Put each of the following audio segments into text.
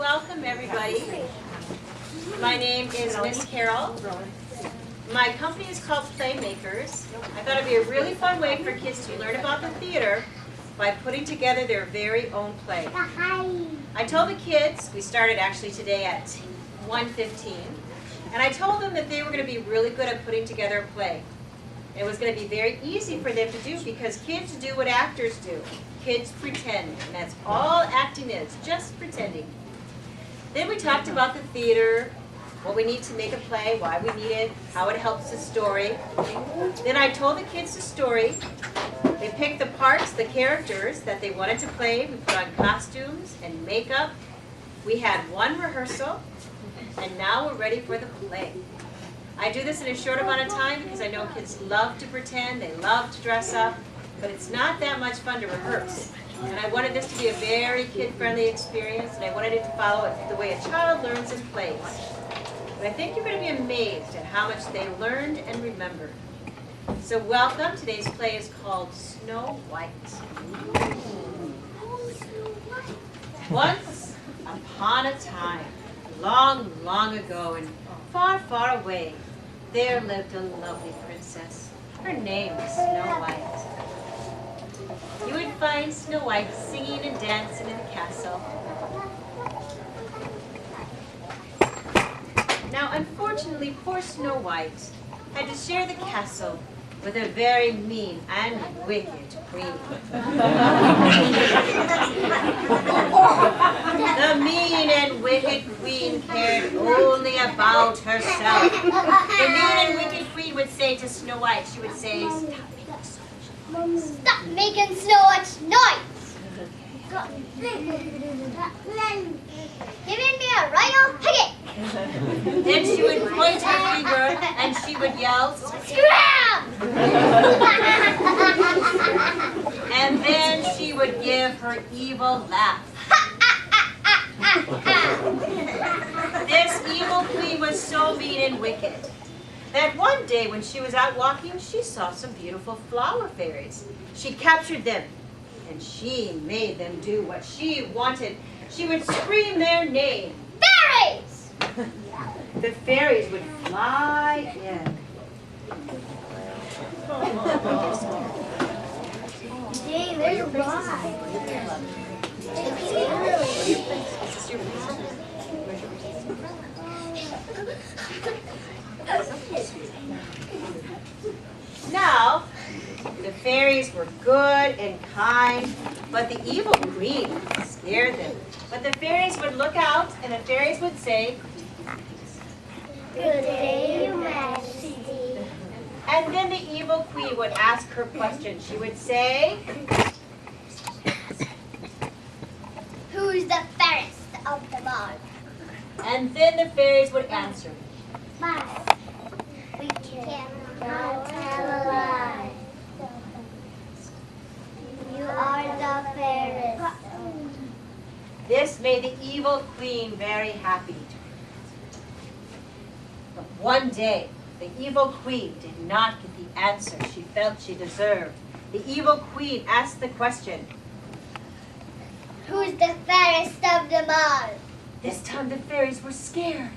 Welcome everybody. My name is Miss Carol. My company is called Playmakers. I thought it'd be a really fun way for kids to learn about the theater by putting together their very own play. I told the kids, we started actually today at 1:15, and I told them that they were going to be really good at putting together a play. It was going to be very easy for them to do because kids do what actors do. Kids pretend, and that's all acting is, just pretending. Then we talked about the theater, what we need to make a play, why we need it, how it helps the story. Then I told the kids the story. They picked the parts, the characters that they wanted to play. We put on costumes and makeup. We had one rehearsal, and now we're ready for the play. I do this in a short amount of time because I know kids love to pretend, they love to dress up, but it's not that much fun to rehearse. And I wanted this to be a very kid-friendly experience, and I wanted it to follow it the way a child learns and plays. But I think you're going to be amazed at how much they learned and remembered. So welcome. Today's play is called Snow White. Once upon a time, long, long ago and far, far away, there lived a lovely princess. Her name was Snow White. You would find Snow White singing and dancing in the castle. Now, unfortunately, poor Snow White had to share the castle with a very mean and wicked queen. The mean and wicked queen cared only about herself. The mean and wicked queen would say to Snow White, she would say, "Stop making so much noise! Giving me a royal ticket!" Then she would point her finger and she would yell, "Scram!" And then she would give her evil laugh. This evil queen was so mean and wicked that one day when she was out walking, she saw some beautiful flower fairies. She captured them, and she made them do what she wanted. She would scream their name. Fairies! The fairies would fly in. Dang, there's a lot. Now, the fairies were good and kind, but the evil queen scared them. But the fairies would look out, and the fairies would say, "Good day, Your Majesty." and then the evil queen would ask her question. She would say, "Who's the fairest of them all?" and then the fairies would answer, But we cannot tell a lie. You are the fairest. This made the evil queen very happy. But one day, the evil queen did not get the answer she felt she deserved. The evil queen asked the question. Who's the fairest of them all? This time the fairies were scared.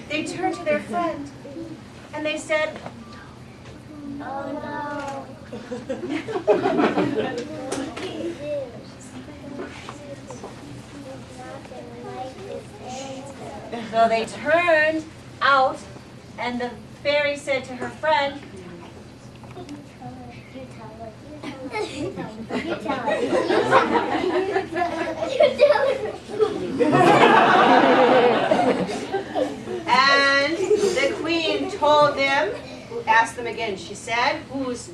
They turned to their friend and they said, Oh no. So they turned out and the fairy said to her friend, and the queen told them, asked them again, she said, who's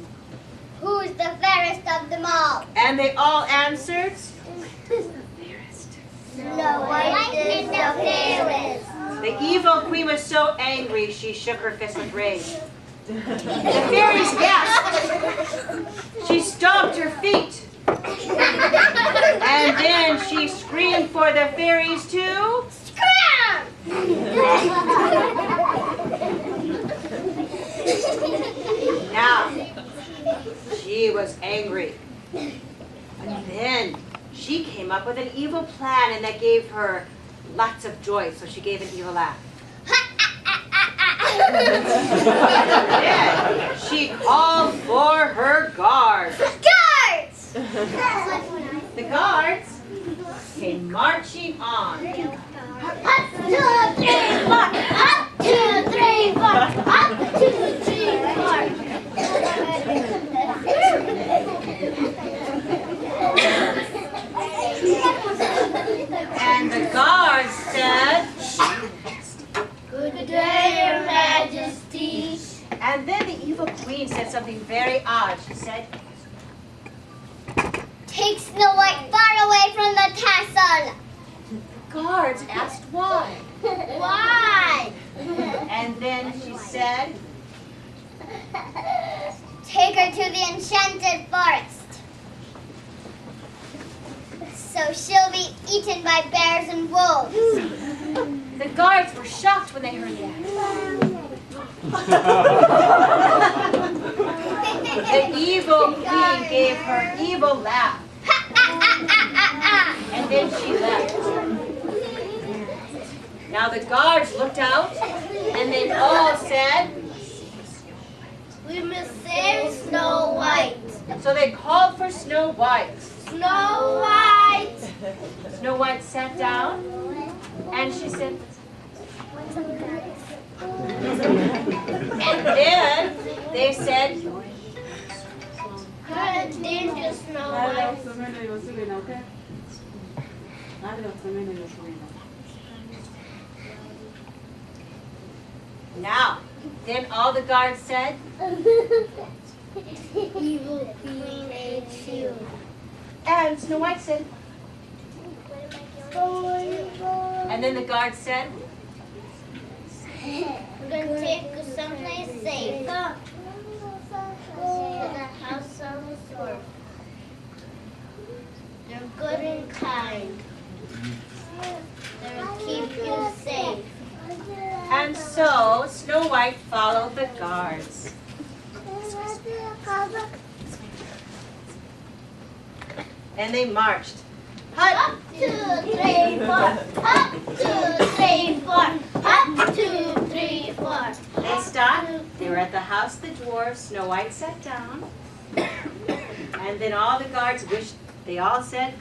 the fairest of them all? And they all answered, Snow White is the fairest. The evil queen was so angry she shook her fist with rage. The fairies gasped. She stomped her feet. And then she screamed for the fairies to Scram! Now, she was angry. And then she came up with an evil plan, and that gave her lots of joy, so she gave an evil laugh. Then she called for her guards. Guards! The guards came marching on. Up, 2, 3, 4. Up, 2, 3, 4. Up, 2, 3, 4. And the guards said, Good day, Your Majesty. and then the evil queen said something very odd. She said, Take Snow White far away from the castle. the guards asked why. Why? And then she said, Take her to the enchanted forest. So she'll be eaten by bears and wolves. the guards were shocked when they heard that. The evil queen gave her evil laugh, and then she left. Now the guards looked out, and they all said, We must save Snow White. so they called for Snow White. Snow White. Snow White sat down, and she said, and then they said, Good danger, Snow White. now. Then all the guards said, Evil Queen hates you. and Snow White said, and then the guards said, We're going to take you someplace safe. To the house of the sword. They're good and kind. They'll keep you safe. and so Snow White followed the guards. And they marched. Up, Hut, 2, 3, 4. Up, 2, 3, 4. Up, 2, 3, 4. they stopped. They were at the house of the dwarves. Snow White sat down. And then all the guards wished, they all said,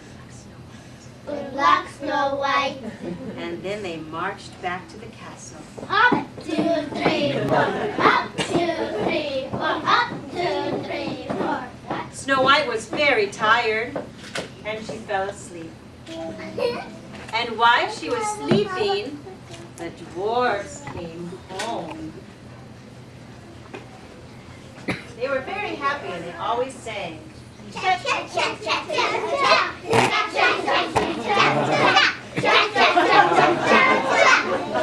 Good luck, Snow White. and then they marched back to the castle. Up, 2, 3, 4. Up, 2, 3, 4. Up, 2, 3, 4. Snow White was very tired, and she fell asleep. And while she was sleeping, the dwarves came home. They were very happy, and they always sang. Cha, cha, cha, cha, cha, cha. Cha, cha, cha, cha, cha, cha. Cha, cha, cha, cha, cha, cha.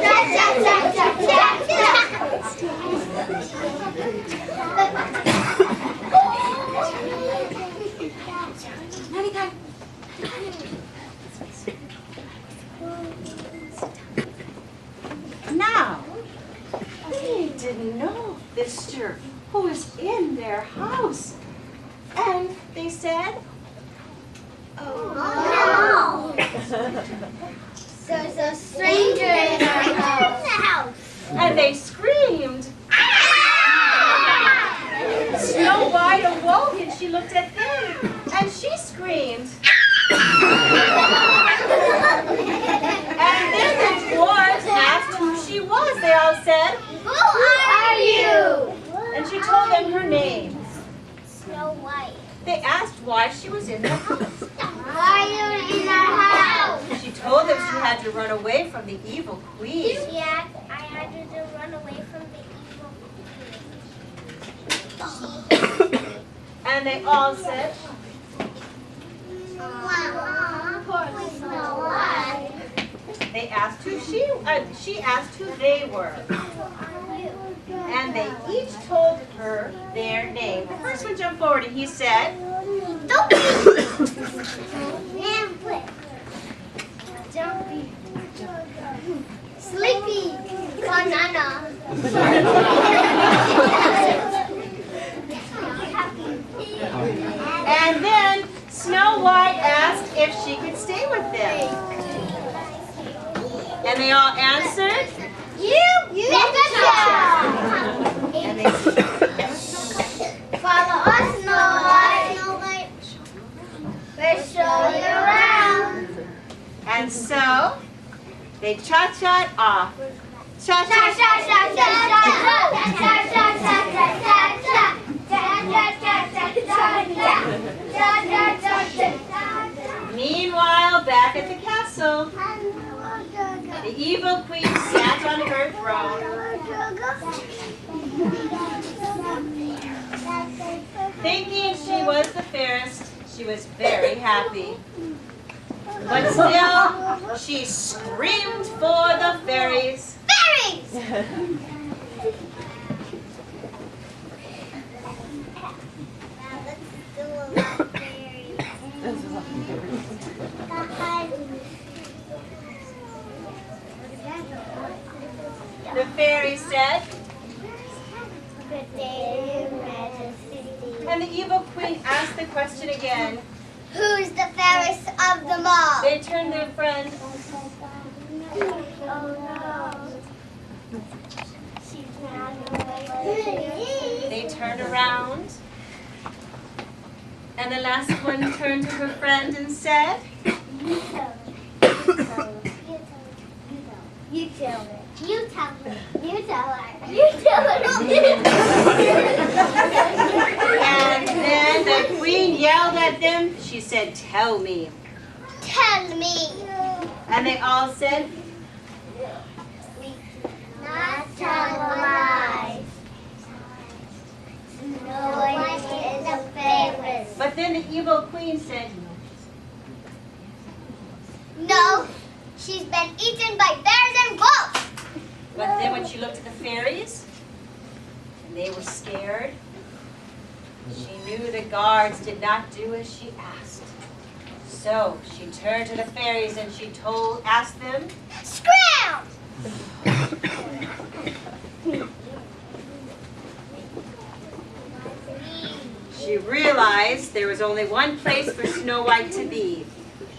Cha, cha, cha, cha, cha, cha. Now, they didn't know Mr. who was in their house. And they said, Oh, no. There's a stranger in our house. and they screamed. Snow White awoke and she looked at them, and she screamed. And then the dwarves asked who she was. They all said, Who are you? and she told them her name. Snow White. They asked why she was in the house. Why are you in our house? She told them she had to run away from the evil queen. Yeah, I had to run away from the evil. And they all said, Poor Snow White. they asked who she asked who they were. And they each told her their name. The first one jumped forward and he said, Jumpy. Sleepy. Banana. and then Snow White asked if she could stay with them. And they all answered, You betcha! and they said, Follow us, Snow White. We'll show you around. and so they cha-cha'd off. Cha-cha. Meanwhile, back at the castle, the evil queen sat on her throne. Thinking she was the fairest, she was very happy. But still, she screamed for the fairies. Berries! The fairy said, Good day, Your Majesty. and the evil queen asked the question again. Who's the fairest of them all? They turned their friend. They turned around. And the last one turned to her friend and said, You tell her. You tell her. You tell her. You tell her. and then the queen yelled at them. She said, tell me. Tell me. And they all said, Not tell a lie. No one is the fairest. but then the evil queen said, No, she's been eaten by bears and wolves. but then when she looked at the fairies, and they were scared, she knew the guards did not do as she asked. So she turned to the fairies and she asked them, Scram! she realized there was only one place for Snow White to be,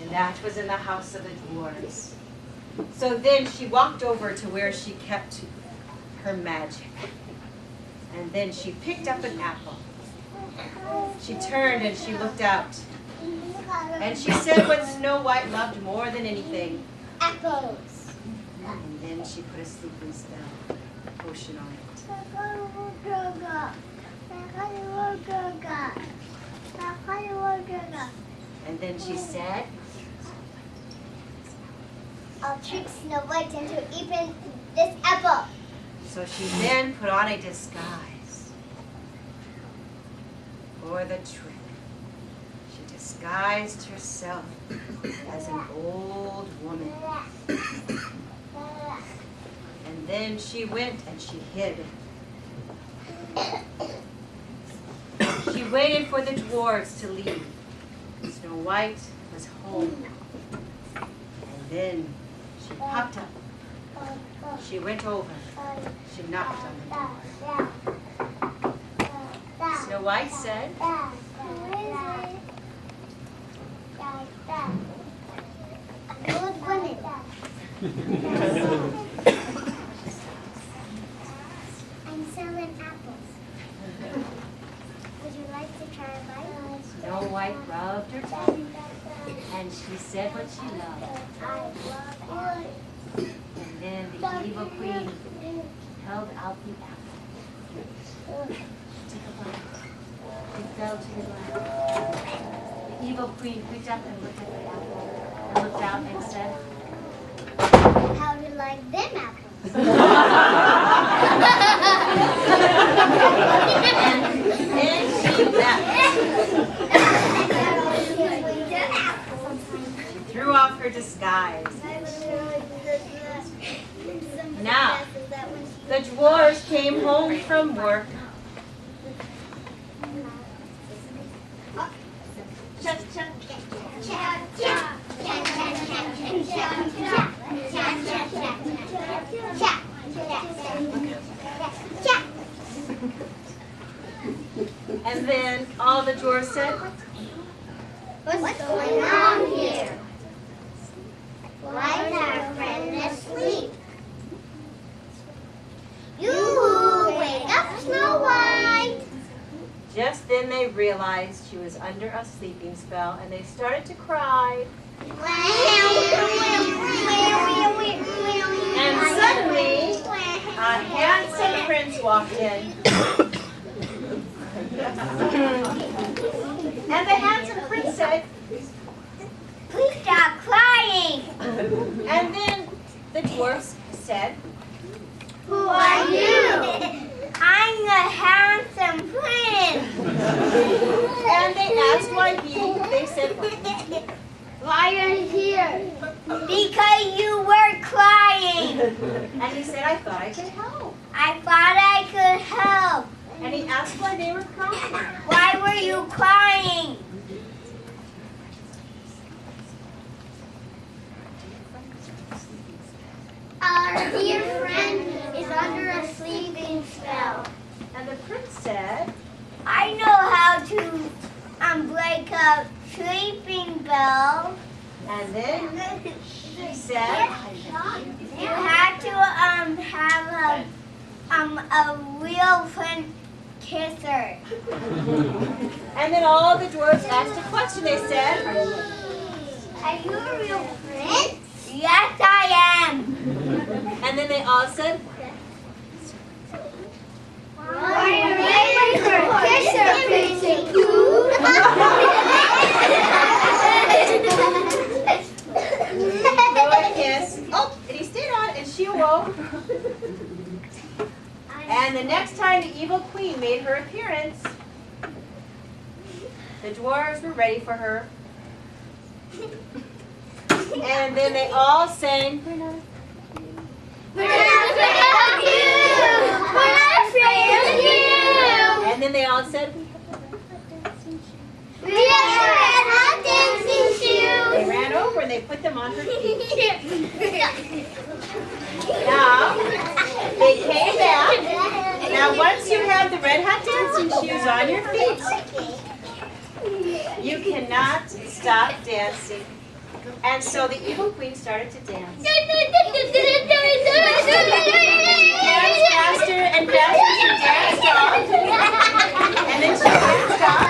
and that was in the house of the dwarves. So then she walked over to where she kept her magic. And then she picked up an apple. She turned and she looked out. And she said what Snow White loved more than anything. Apples. And then she put a sleeping spell, a potion on it. And then she said, I'll trick Snow White into eating this apple. so she then put on a disguise for the trick. She disguised herself as an old woman. And then she went and she hid. She waited for the dwarves to leave. Snow White was home. And then she popped up. She went over. She knocked on the door. Snow White said, Good woman. I'm selling apples. Would you like to try a bite? Snow White rubbed her tongue, and she said what she loved. I love apples. And then the evil queen held out the apple. She took a bite. It fell to the ground. The evil queen picked up and looked at the apple, and looked out and said, How do you like them apples? then she left. She threw off her disguise. Now, the dwarves came home from work. And then all the dwarves said, What's going on here? realized she was under a sleeping spell, and they started to cry. And suddenly, a handsome prince walked in. And the handsome prince said, "Please stop crying." and then the dwarfs said, "Who are you?" "I'm the handsome prince." and they asked why they said, "Why are you here?" "Because you were crying." and he said, I thought I could help. "I thought I could help." And he asked why they were crying. "Why were you crying?" "Our dear friend is under a sleeping spell." And the prince said, "I know how to break a sleeping bell." and then he said, "You have to have a real friend kiss her." and then all the dwarfs asked a question. They said, "Are you a real prince?" "Yes, I am." and then they all said, "Are you ready for a kiss or Prince Pooh?" no a kiss. Oh, and he stayed on, and she awoke. And the next time the evil queen made her appearance, the dwarves were ready for her. And then they all sang, "We're not afraid of you! We're not afraid of you!" and then they all said, "We have red hot dancing they shoes!" ran over and they put them on her feet. Now, they came back. Now, once you have the red hot dancing shoes on your feet, you cannot stop dancing. And so the evil queen started to dance. She danced faster and faster. She danced off. And then she danced off.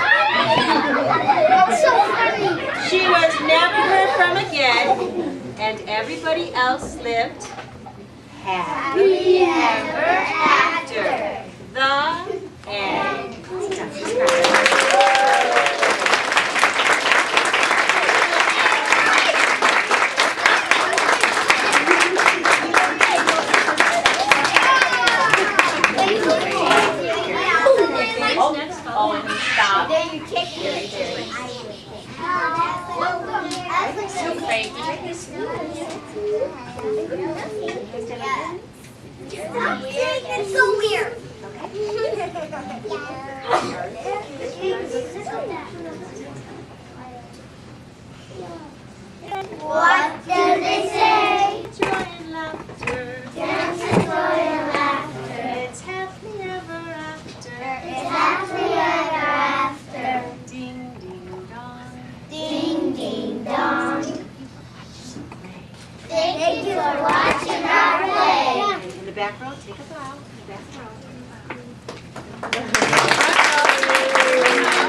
That's so funny. She was never heard from again. And everybody else lived happy ever after. The end. Oh, and stop. Then you kick it. So crazy. It's so weird. What do they say? Joy and laughter. Dance and joy and laughter. It's happy ever after. It's happy ever after. Ding, ding, dong. Ding, ding, dong. Thank you for watching our play. In the back row, take a bow. In the back row.